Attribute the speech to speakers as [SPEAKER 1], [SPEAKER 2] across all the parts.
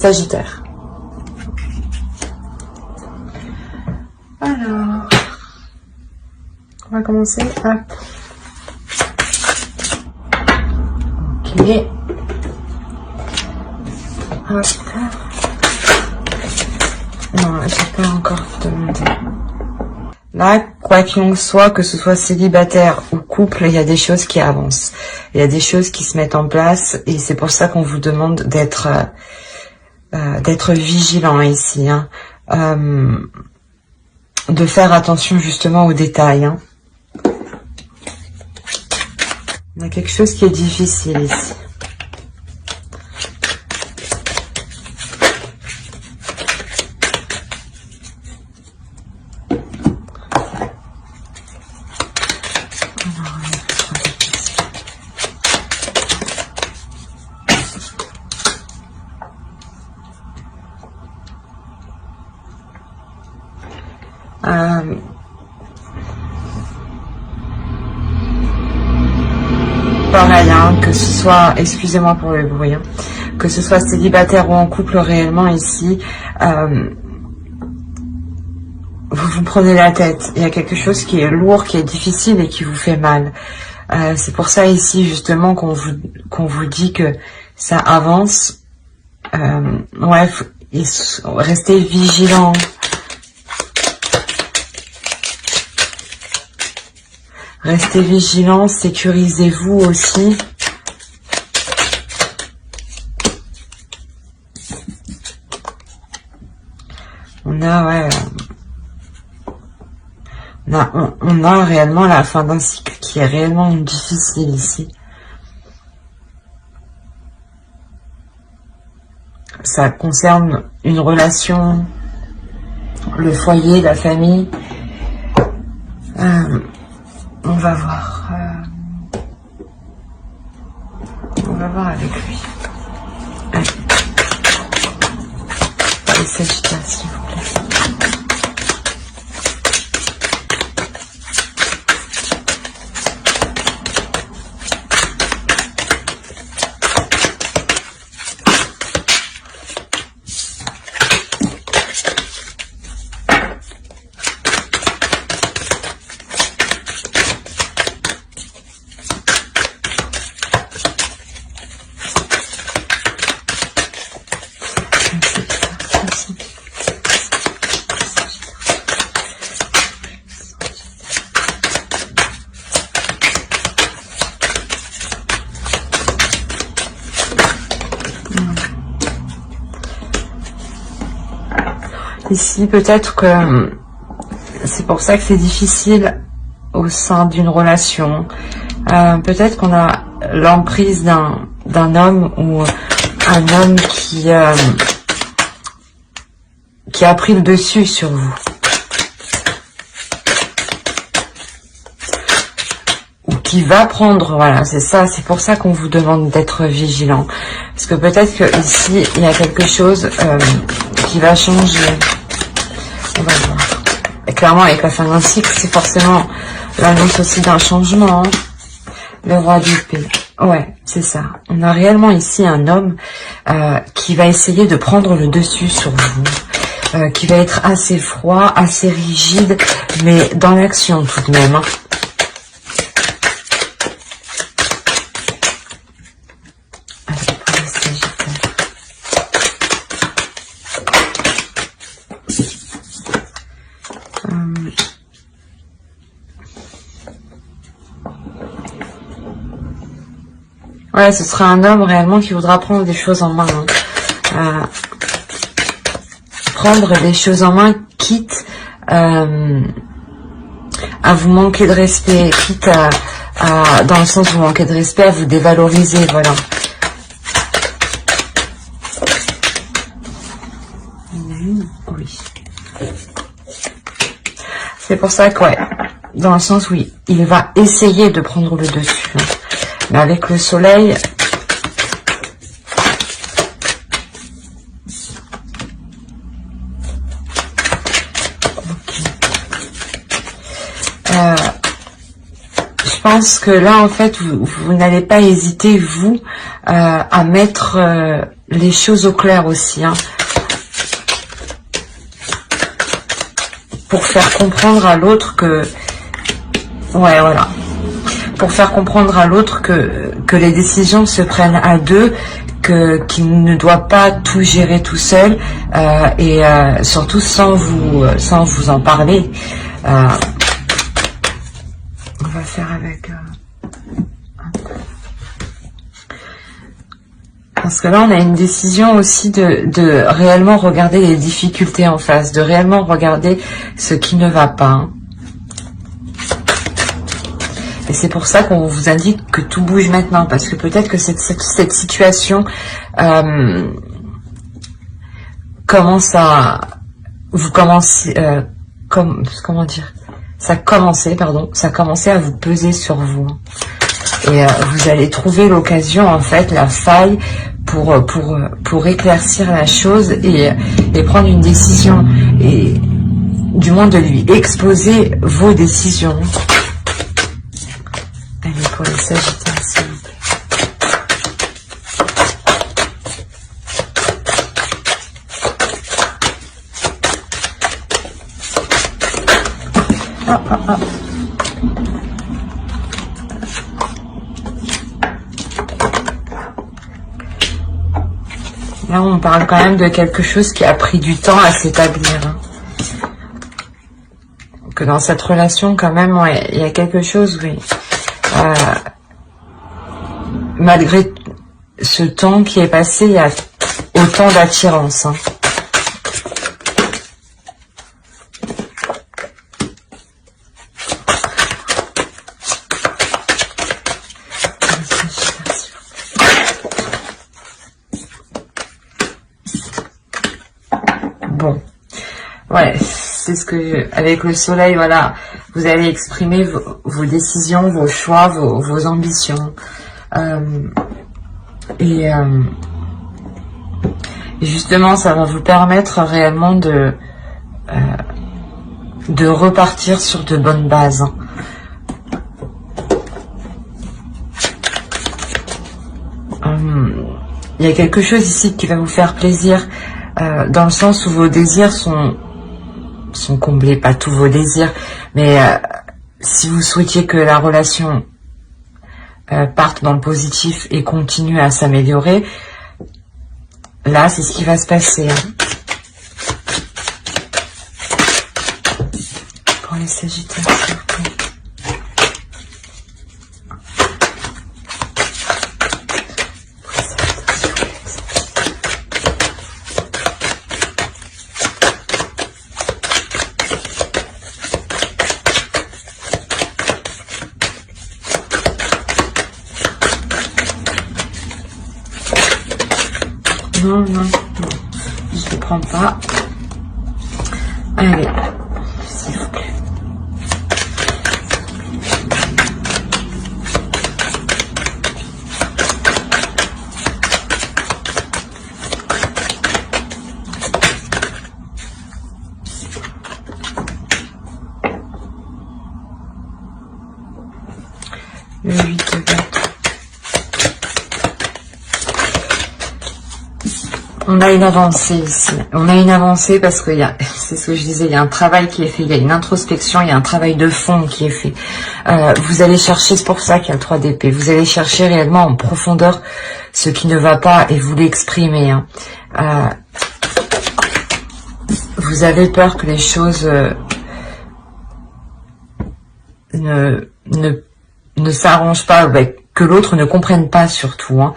[SPEAKER 1] Sagittaire. Alors, on va commencer. Hop. Ok. Hop. Non, j'ai pas encore demandé. Là, quoi qu'il en soit, que ce soit célibataire ou couple, il y a des choses qui avancent. Il y a des choses qui se mettent en place et c'est pour ça qu'on vous demande d'être vigilant ici. Hein. De faire attention justement aux détails. Hein. Il y a quelque chose qui est difficile ici. Pareil, hein, que ce soit, excusez-moi pour le bruit, hein, que ce soit célibataire ou en couple réellement ici, vous vous prenez la tête. Il y a quelque chose qui est lourd, qui est difficile et qui vous fait mal. C'est pour ça ici justement qu'on vous dit que ça avance. Ouais, restez vigilant. Restez vigilants, sécurisez-vous aussi. On a, ouais, on a réellement la fin d'un cycle qui est réellement difficile ici. Ça concerne une relation, le foyer, la famille. On va voir. On va voir avec lui. Allez. Les Sagittaires, s'il vous plaît. Ici, peut-être que c'est pour ça que c'est difficile au sein d'une relation. Peut-être qu'on a l'emprise d'un homme ou un homme qui a pris le dessus sur vous. Ou qui va prendre, voilà, c'est ça, c'est pour ça qu'on vous demande d'être vigilant. Parce que peut-être que ici, il y a quelque chose qui va changer. On va voir. Et clairement, avec la fin d'un cycle, c'est forcément l'annonce aussi d'un changement. Hein. Le roi d'épée. Ouais, c'est ça. On a réellement ici un homme qui va essayer de prendre le dessus sur vous. Qui va être assez froid, assez rigide, mais dans l'action tout de même. Hein. Ouais, ce sera un homme réellement qui voudra prendre des choses en main. Hein. Prendre des choses en main, quitte à vous manquer de respect, quitte dans le sens où vous manquez de respect, à vous dévaloriser, voilà. Oui. C'est pour ça que, ouais, dans le sens où il va essayer de prendre le dessus. Hein. Mais avec le soleil, je pense que là, en fait, vous n'allez pas hésiter, vous, à mettre les choses au clair aussi, hein. Pour faire comprendre à l'autre que... Ouais, voilà. Pour faire comprendre à l'autre que les décisions se prennent à deux, qu'il ne doit pas tout gérer tout seul, et surtout sans vous en parler. On va faire avec... Parce que là, on a une décision aussi de réellement regarder les difficultés en face, de réellement regarder ce qui ne va pas, hein. Et c'est pour ça qu'on vous indique que tout bouge maintenant, parce que peut-être que cette situation commence à... Vous commencez... comment dire, ça commençait à vous peser sur vous. Et vous allez trouver l'occasion, en fait, la faille pour éclaircir la chose et prendre une décision. Et du moins de lui exposer vos décisions. Allez, pour les Sagittaires, s'il vous plaît. Là, on parle quand même de quelque chose qui a pris du temps à s'établir, hein. Que dans cette relation, quand même, ouais, il y a quelque chose, oui. Malgré ce temps qui est passé, il y a autant d'attirance, hein. Bon, ouais, c'est ce que, avec le soleil, voilà, vous allez exprimer vos décisions, vos choix, vos ambitions. Et justement, ça va vous permettre réellement de repartir sur de bonnes bases, hein. Il y a quelque chose ici qui va vous faire plaisir, dans le sens où vos désirs sont comblés, pas tous vos désirs, mais si vous souhaitiez que la relation parte dans le positif et continue à s'améliorer, là c'est ce qui va se passer, hein. Pour les Sagittaires, s'il vous plaît. Non, je ne prends pas. Allez, s'il vous plaît. Le 8 de bâton. On a une avancée ici. On a une avancée parce que c'est ce que je disais, il y a un travail qui est fait, il y a une introspection, il y a un travail de fond qui est fait. Vous allez chercher, c'est pour ça qu'il y a le 3 d'épée, vous allez chercher réellement en profondeur ce qui ne va pas et vous l'exprimer, hein. Vous avez peur que les choses ne s'arrangent pas, que l'autre ne comprenne pas surtout, hein.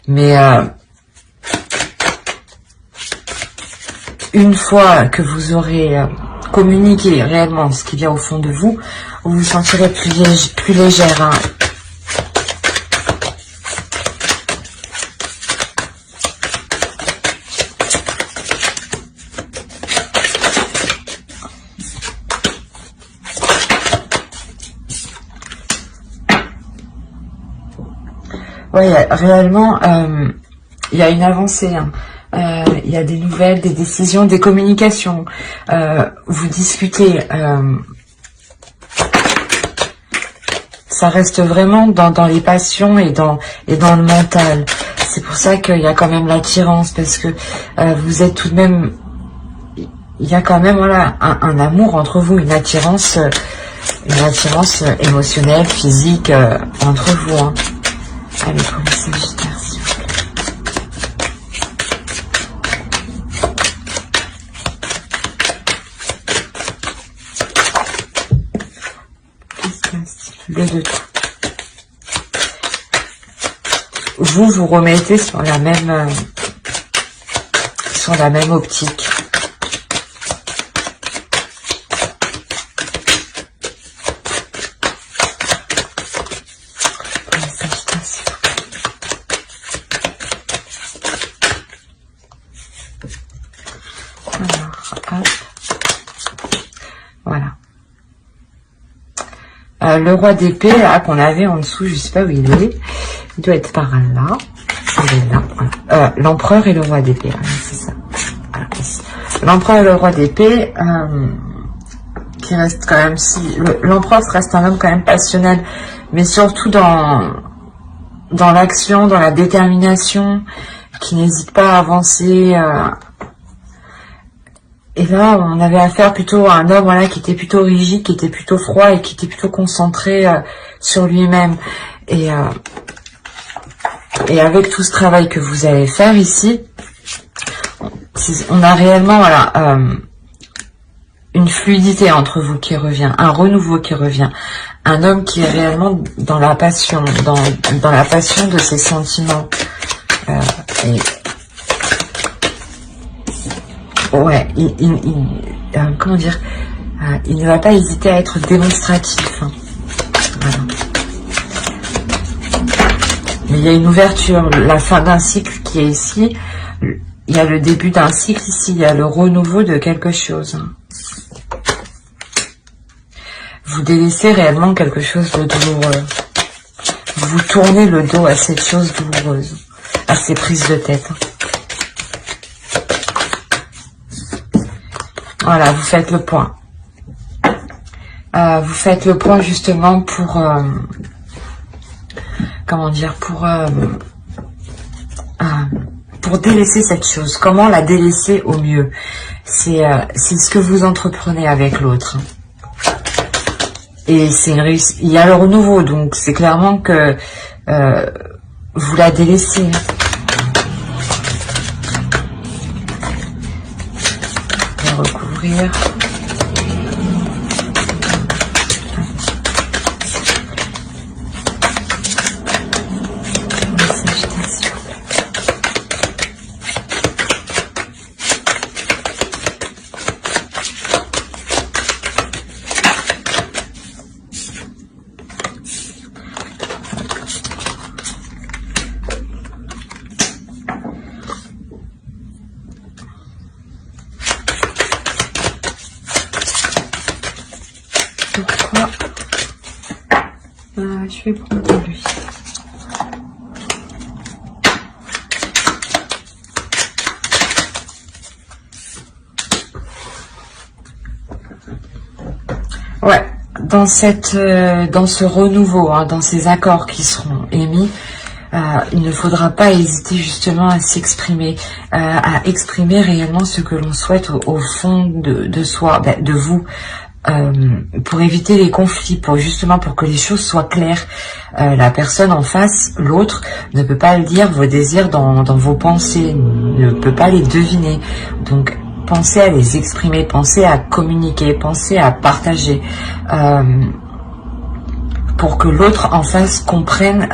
[SPEAKER 1] Mais une fois que vous aurez communiqué réellement ce qui vient au fond de vous, vous vous sentirez plus légère, hein. Oui, réellement, il y a une avancée, hein. Il y a des nouvelles, des décisions, des communications. Vous discutez. Ça reste vraiment dans les passions et dans le mental. c'est pour ça qu'il y a quand même l'attirance, parce que vous êtes tout de même, il y a quand même voilà un amour entre vous, une attirance émotionnelle, physique entre vous. Hein. Allez, pour les Sagittaires, s'il vous plaît. Qu'est-ce qui se passe? Le 2 de coupe. Vous vous remettez sur la même optique. Voilà. Le roi d'épée là qu'on avait en dessous, je sais pas où il est. Il doit être par là. Il est là. Voilà. L'empereur et le roi d'épée. C'est ça. Voilà, l'empereur et le roi d'épée, qui reste quand même si. L'empereur reste un homme quand même passionnel, mais surtout dans l'action, dans la détermination, qui n'hésite pas à avancer. Et là, on avait affaire plutôt à un homme, voilà, qui était plutôt rigide, qui était plutôt froid et qui était plutôt concentré sur lui-même. Et avec tout ce travail que vous allez faire ici, on a réellement voilà, une fluidité entre vous qui revient, un renouveau qui revient, un homme qui est réellement dans la passion, dans la passion de ses sentiments. Ouais, comment dire, il ne va pas hésiter à être démonstratif. Hein. Voilà. Mais il y a une ouverture, la fin d'un cycle qui est ici. Il y a le début d'un cycle ici, il y a le renouveau de quelque chose. Vous délaissez réellement quelque chose de douloureux. Vous tournez le dos à cette chose douloureuse, à ces prises de tête. Voilà, vous faites le point. Vous faites le point justement pour... comment dire, pour délaisser cette chose. Comment la délaisser au mieux? C'est ce que vous entreprenez avec l'autre. Et c'est il y a le renouveau, donc c'est clairement que vous la délaissez. Je vais recouvrir. Je vais prendre lui. Ouais, dans ce renouveau, hein, dans ces accords qui seront émis, il ne faudra pas hésiter justement à s'exprimer, à exprimer réellement ce que l'on souhaite au fond de soi, de vous. Pour éviter les conflits, pour que les choses soient claires. La personne en face, l'autre, ne peut pas le dire, vos désirs dans vos pensées, ne peut pas les deviner. Donc, pensez à les exprimer, pensez à communiquer, pensez à partager, pour que l'autre en face comprenne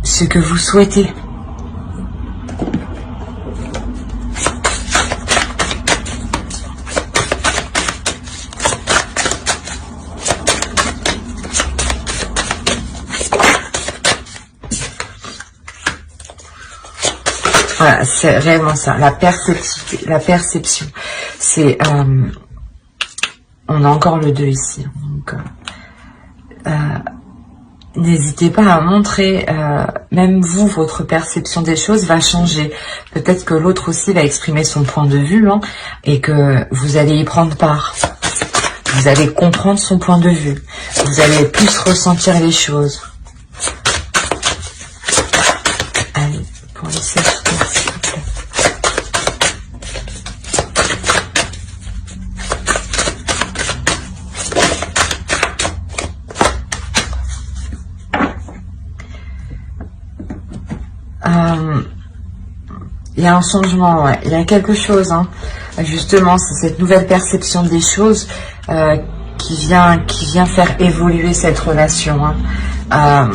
[SPEAKER 1] ce que vous souhaitez. Voilà, c'est réellement ça, la perception. C'est, on a encore le 2 ici. Donc, n'hésitez pas à montrer, même vous, votre perception des choses va changer. Peut-être que l'autre aussi va exprimer son point de vue, hein, et que vous allez y prendre part. Vous allez comprendre son point de vue. Vous allez plus ressentir les choses. Il y a un changement, ouais. Il y a quelque chose, hein. Justement, c'est cette nouvelle perception des choses qui vient faire évoluer cette relation, hein.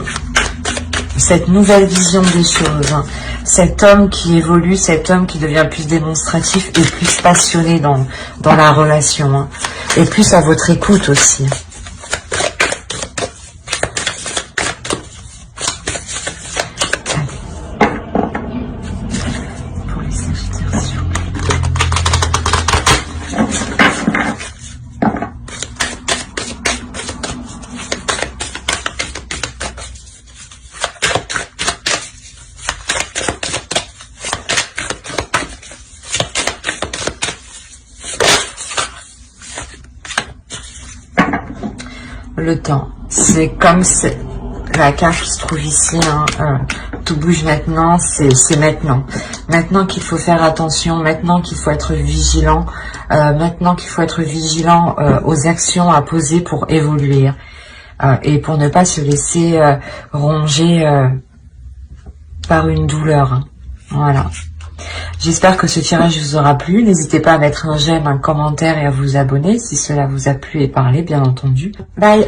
[SPEAKER 1] Cette nouvelle vision des choses, hein. Cet homme qui évolue, cet homme qui devient plus démonstratif et plus passionné dans la relation, hein. Et plus à votre écoute aussi. Pour les Sagittaires, s'il vous plaît. Le temps, c'est comme c'est la carte qui se trouve ici, hein, tout bouge maintenant, c'est maintenant. Maintenant qu'il faut faire attention, maintenant qu'il faut être vigilant, maintenant qu'il faut être vigilant aux actions à poser pour évoluer et pour ne pas se laisser ronger par une douleur, hein. Voilà. J'espère que ce tirage vous aura plu. N'hésitez pas à mettre un j'aime, un commentaire et à vous abonner si cela vous a plu et parlé, bien entendu. Bye!